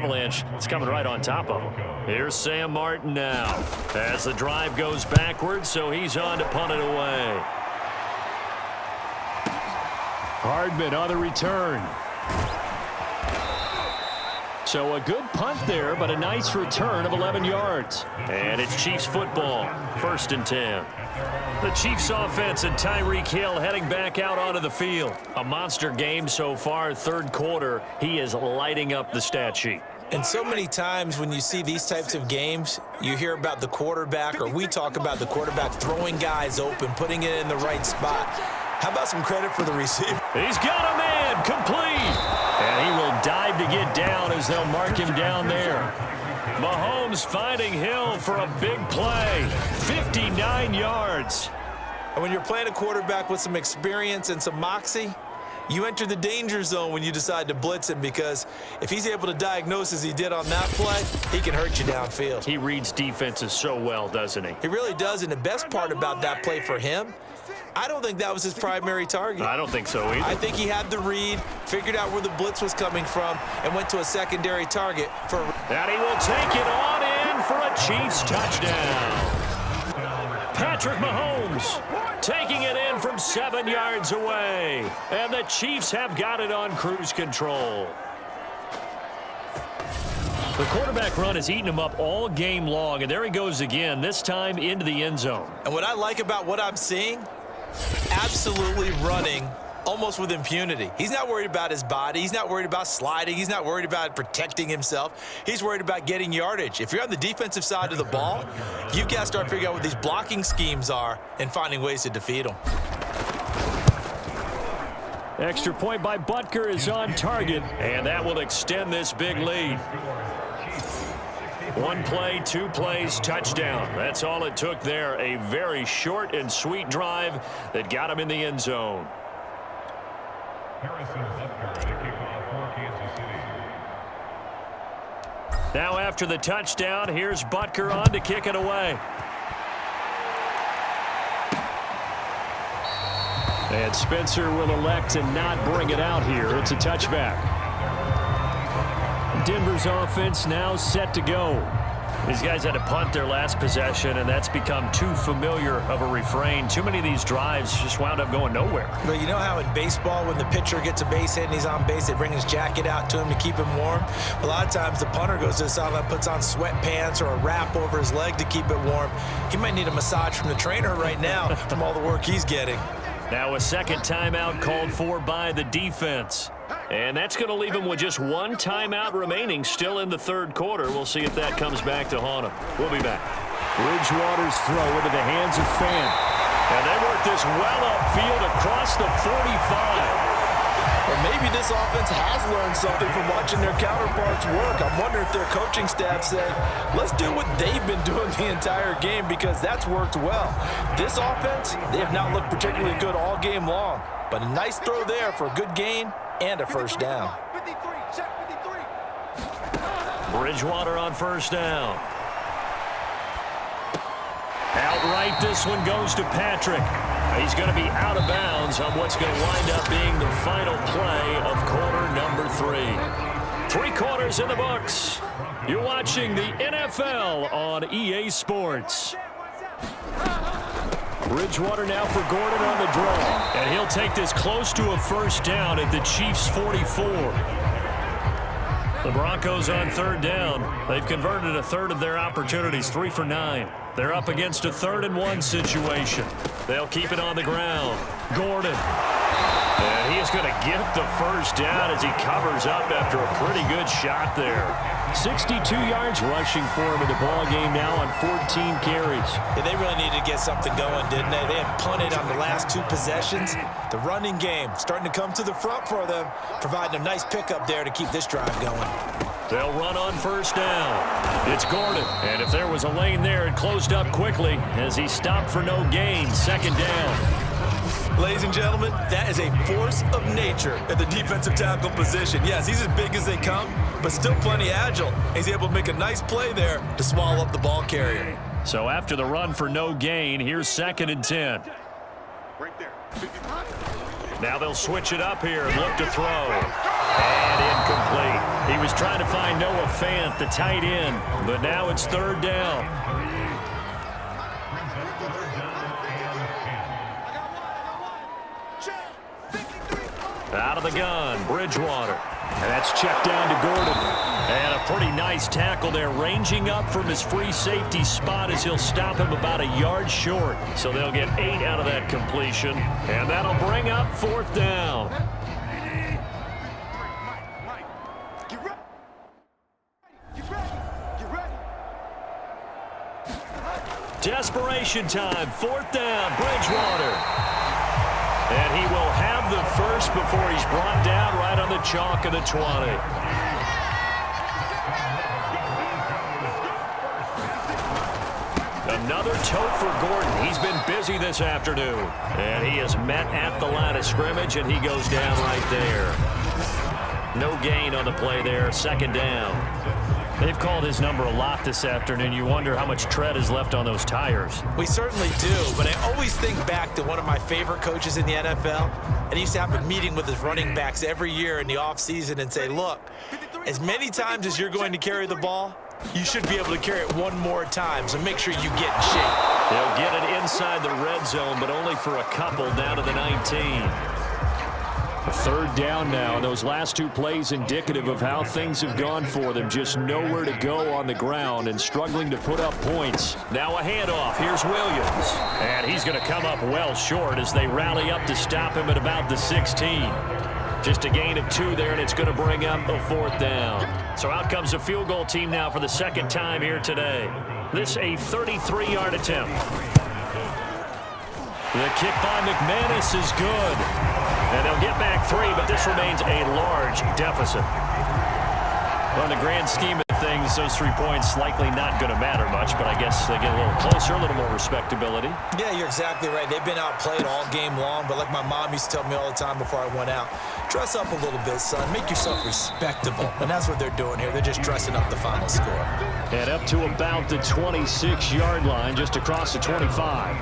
avalanche is coming right on top of him. Here's Sam Martin now as the drive goes backwards, so he's on to punt it away. Hardman on the return. So a good punt there, but a nice return of 11 yards. And it's Chiefs football, 1st and 10. The Chiefs offense and Tyreek Hill heading back out onto the field. A monster game so far, 3rd quarter. He is lighting up the stat sheet. And so many times when you see these types of games, you hear about the quarterback, or we talk about the quarterback throwing guys open, putting it in the right spot. How about some credit for the receiver? He's got a man, complete. And he will dive to get down as they'll mark him down there. Mahomes finding Hill for a big play. 59 yards. And when you're playing a quarterback with some experience and some moxie, you enter the danger zone when you decide to blitz him, because if he's able to diagnose as he did on that play, he can hurt you downfield. He reads defenses so well, doesn't he? He really does, and the best part about that play for him, I don't think that was his primary target. I don't think so either. I think he had the read, figured out where the blitz was coming from, and went to a secondary target for. And he will take it on in for a Chiefs touchdown. Patrick Mahomes taking it in from 7 yards away. And the Chiefs have got it on cruise control. The quarterback run has eaten him up all game long, and there he goes again, this time into the end zone. And what I like about what I'm seeing, absolutely running almost with impunity. He's not worried about his body. He's not worried about sliding. He's not worried about protecting himself. He's worried about getting yardage. If you're on the defensive side of the ball, you've got to start figuring out what these blocking schemes are and finding ways to defeat them. Extra point by Butker is on target, and that will extend this big lead. 1 play, 2 plays, touchdown. That's all it took there. A very short and sweet drive that got him in the end zone. Now after the touchdown, here's Butker on to kick it away. And Spencer will elect to not bring it out here. It's a touchback. Denver's offense now set to go. These guys had to punt their last possession, and that's become too familiar of a refrain. Too many of these drives just wound up going nowhere. But you know how in baseball, when the pitcher gets a base hit and he's on base, they bring his jacket out to him to keep him warm? A lot of times the punter goes to the sideline, puts on sweatpants or a wrap over his leg to keep it warm. He might need a massage from the trainer right now from all the work he's getting. Now a second timeout called for by the defense. And that's going to leave him with just 1 timeout remaining still in the 3rd quarter. We'll see if that comes back to haunt him. We'll be back. Bridgewater's throw into the hands of Fan. And they work this well upfield across the 45. Or maybe this offense has learned something from watching their counterparts work. I'm wondering if their coaching staff said, let's do what they've been doing the entire game, because that's worked well. This offense, they have not looked particularly good all game long. But a nice throw there for a good gain and a first down. Bridgewater on first down. Outright, this one goes to Patrick. He's going to be out of bounds on what's going to wind up being the final play of quarter number 3. 3 quarters in the books. You're watching the NFL on EA Sports. Bridgewater now for Gordon on the draw. And he'll take this close to a first down at the Chiefs' 44. The Broncos on 3rd down. They've converted a third of their opportunities, 3 for 9. They're up against a 3rd and 1 situation. They'll keep it on the ground. Gordon. And he is going to get the first down as he covers up after a pretty good shot there. 62 yards rushing for him in the ball game now on 14 carries. Yeah, they really needed to get something going, didn't they? They had punted on the last 2 possessions. The running game starting to come to the front for them, providing a nice pickup there to keep this drive going. They'll run on first down. It's Gordon. And if there was a lane there, it closed up quickly as he stopped for no gain. 2nd down. Ladies and gentlemen, that is a force of nature at the defensive tackle position. Yes, he's as big as they come, but still plenty agile. He's able to make a nice play there to swallow up the ball carrier. So after the run for no gain, here's 2nd and 10. Now they'll switch it up here and look to throw. And incomplete. He was trying to find Noah Fant, the tight end, but now it's third down. Out of the gun, Bridgewater. And that's checked down to Gordon. And a pretty nice tackle there, ranging up from his free safety spot as he'll stop him about a yard short. So they'll get 8 out of that completion, and that'll bring up fourth down. Desperation time, fourth down, Bridgewater. And he will have the first before he's brought down right on the chalk of the 20. Another tote for Gordon. He's been busy this afternoon. And he is met at the line of scrimmage, and he goes down right there. No gain on the play there, second down. They've called his number a lot this afternoon. You wonder how much tread is left on those tires. We certainly do, but I always think back to one of my favorite coaches in the NFL. And he used to have a meeting with his running backs every year in the offseason and say, look, as many times as you're going to carry the ball, you should be able to carry it one more time, so make sure you get in shape. They'll get it inside the red zone, but only for a couple down to the 19. Third down now, and those last two plays indicative of how things have gone for them. Just nowhere to go on the ground and struggling to put up points. Now a handoff. Here's Williams. And he's going to come up well short as they rally up to stop him at about the 16. Just a gain of 2 there, and it's going to bring up a fourth down. So out comes a field goal team now for the second time here today. This a 33-yard attempt. The kick by McManus is good. And they'll get back 3, but this remains a large deficit. Well, in the grand scheme of things, those 3 points likely not going to matter much, but I guess they get a little closer, a little more respectability. Yeah, you're exactly right. They've been outplayed all game long, but like my mom used to tell me all the time before I went out, dress up a little bit, son. Make yourself respectable. And that's what they're doing here. They're just dressing up the final score. And up to about the 26-yard line, just across the 25.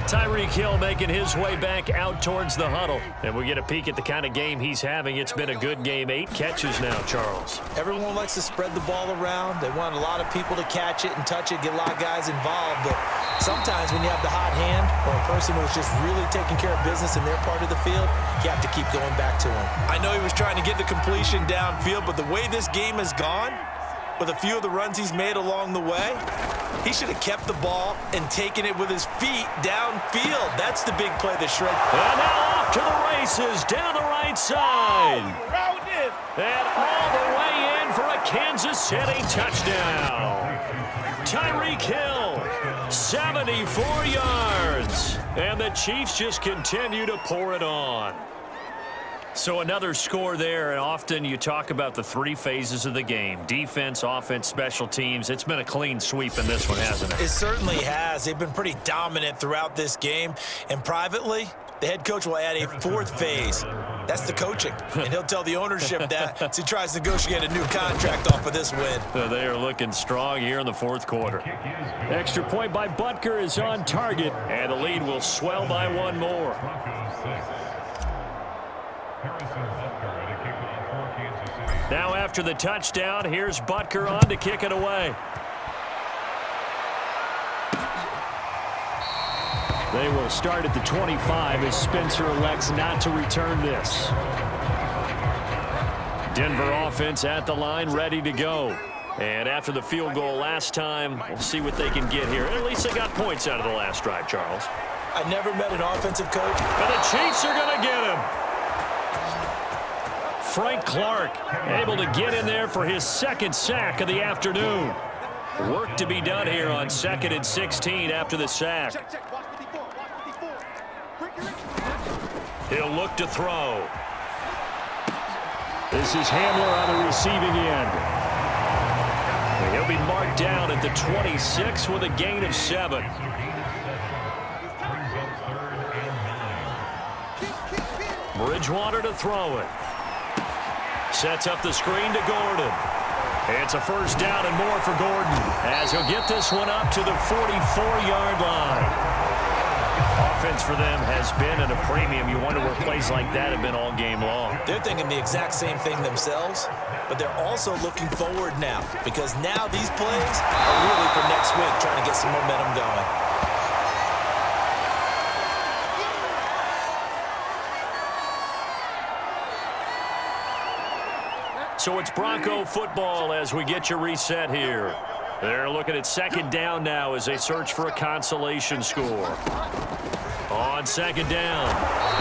Tyreek Hill making his way back out towards the huddle. And we get a peek at the kind of game he's having. It's been a good game. 8 catches now, Charles. Everyone likes to spread the ball around. They want a lot of people to catch it and touch it, get a lot of guys involved. But sometimes when you have the hot hand or a person who's just really taking care of business in their part of the field, you have to keep going back to him. I know he was trying to get the completion downfield, but the way this game has gone, with a few of the runs he's made along the way, he should have kept the ball and taken it with his feet downfield. That's the big play that shred. And now off to the races down the right side. And all the way in for a Kansas City touchdown. Tyreek Hill, 74 yards. And the Chiefs just continue to pour it on. So another score there, and often you talk about the 3 phases of the game. Defense, offense, special teams. It's been a clean sweep in this one, hasn't it? It certainly has. They've been pretty dominant throughout this game. And privately, the head coach will add a 4th phase. That's the coaching. And he'll tell the ownership that as he tries to negotiate a new contract off of this win. They are looking strong here in the 4th quarter. Extra point by Butker is on target, and the lead will swell by 1 more. Now after the touchdown, here's Butker on to kick it away. They will start at the 25 as Spencer elects not to return this. Denver offense at the line, ready to go. And after the field goal last time, we'll see what they can get here. At least they got points out of the last drive, Charles. I never met an offensive coach. And the Chiefs are going to get him. Frank Clark able to get in there for his 2nd sack of the afternoon. Work to be done here on 2nd and 16 after the sack. He'll look to throw. This is Hamler on the receiving end. He'll be marked down at the 26 with a gain of 7. Bridgewater to throw it. Sets up the screen to Gordon. It's a first down and more for Gordon as he'll get this one up to the 44-yard line. Offense for them has been at a premium. You wonder where plays like that have been all game long. They're thinking the exact same thing themselves, but they're also looking forward now because now these plays are really for next week, trying to get some momentum going. So it's Bronco football as we get you reset here. They're looking at second down now as they search for a consolation score. On second down,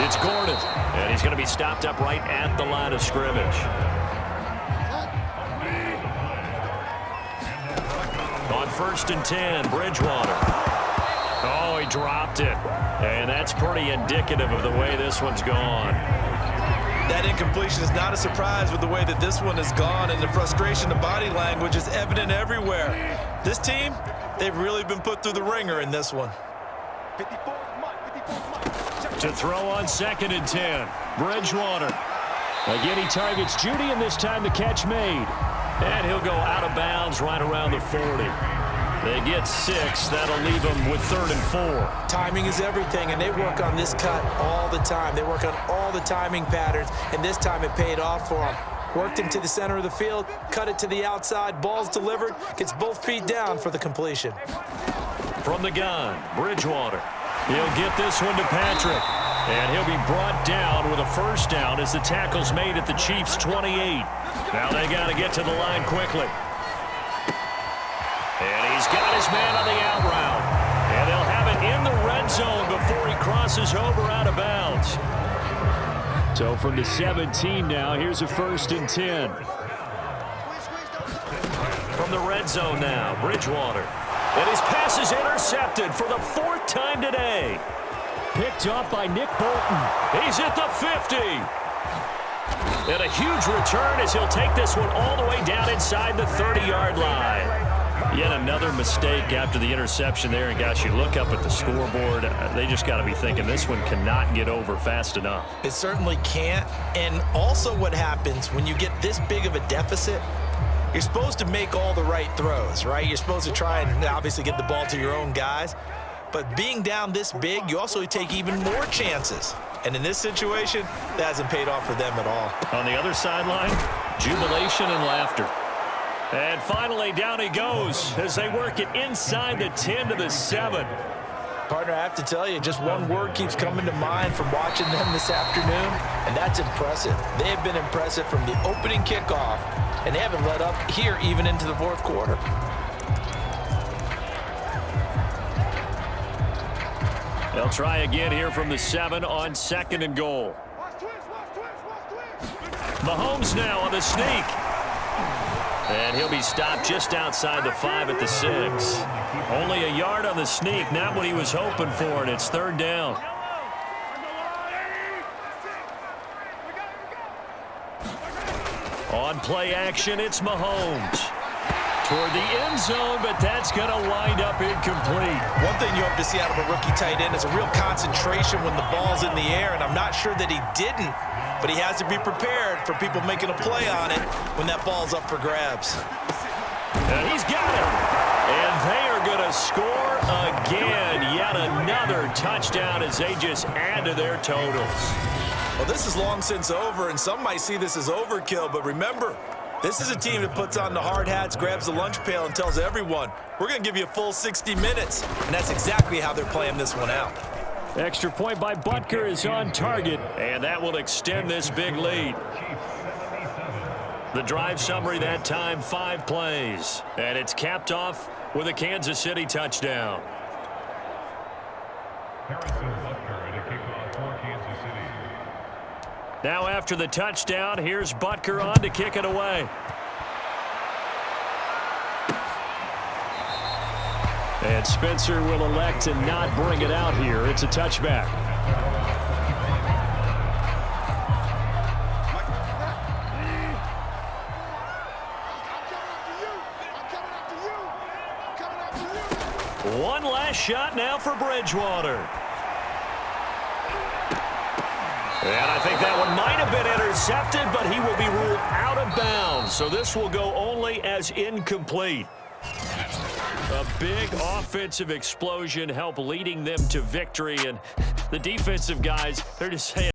it's Gordon, and he's going to be stopped up right at the line of scrimmage. On 1st and 10, Bridgewater. Oh, he dropped it, and that's pretty indicative of the way this one's gone. That incompletion is not a surprise with the way that this one has gone, and the frustration, the body language is evident everywhere. This team, they've really been put through the ringer in this one. To throw on 2nd and 10, Bridgewater. Again, he targets Judy, and this time the catch made. And he'll go out of bounds right around the 40. They get 6. That'll leave them with 3rd and 4. Timing is everything, and they work on this cut all the time. They work on all the timing patterns, and this time it paid off for them. Worked him to the center of the field, cut it to the outside, ball's delivered, gets both feet down for the completion. From the gun, Bridgewater. He'll get this one to Patrick, and he'll be brought down with a 1st down as the tackle's made at the Chiefs' 28. Now they got to get to the line quickly. And he's got his man on the out route. And they'll have it in the red zone before he crosses over out of bounds. So from the 17 now, here's a 1st and 10. From the red zone now, Bridgewater. And his pass is intercepted for the 4th time today. Picked up by Nick Bolton. He's at the 50. And a huge return as he'll take this one all the way down inside the 30-yard line. Yet another mistake after the interception there. And, gosh, you look up at the scoreboard, they just got to be thinking this one cannot get over fast enough. It certainly can't. And also what happens when you get this big of a deficit, you're supposed to make all the right throws, right? You're supposed to try and obviously get the ball to your own guys. But being down this big, you also take even more chances. And in this situation, that hasn't paid off for them at all. On the other sideline, jubilation and laughter. And finally, down he goes as they work it inside the 10 to the 7. Partner, I have to tell you, just one word keeps coming to mind from watching them this afternoon, and that's impressive. They have been impressive from the opening kickoff, and they haven't let up here even into the 4th quarter. They'll try again here from the 7 on 2nd and goal. Mahomes now on the sneak. And he'll be stopped just outside the 5 at the 6. Only a yard on the sneak, not what he was hoping for, and it's 3rd down. On play action, it's Mahomes. Toward the end zone, but that's going to wind up incomplete. One thing you hope to see out of a rookie tight end is a real concentration when the ball's in the air, and I'm not sure that he didn't. But he has to be prepared for people making a play on it when that ball's up for grabs. And he's got it. And they are going to score again. Yet another touchdown as they just add to their totals. Well, this is long since over, and some might see this as overkill. But remember, this is a team that puts on the hard hats, grabs the lunch pail, and tells everyone, we're going to give you a full 60 minutes. And that's exactly how they're playing this one out. Extra point by Butker is on target, and that will extend this big lead. The drive summary that time, 5 plays, and it's capped off with a Kansas City touchdown. Now after the touchdown, here's Butker on to kick it away. And Spencer will elect to not bring it out here. It's a touchback. One last shot now for Bridgewater. And I think that one might have been intercepted, but he will be ruled out of bounds. So this will go only as incomplete. A big offensive explosion helped leading them to victory, and the defensive guys, they're just saying,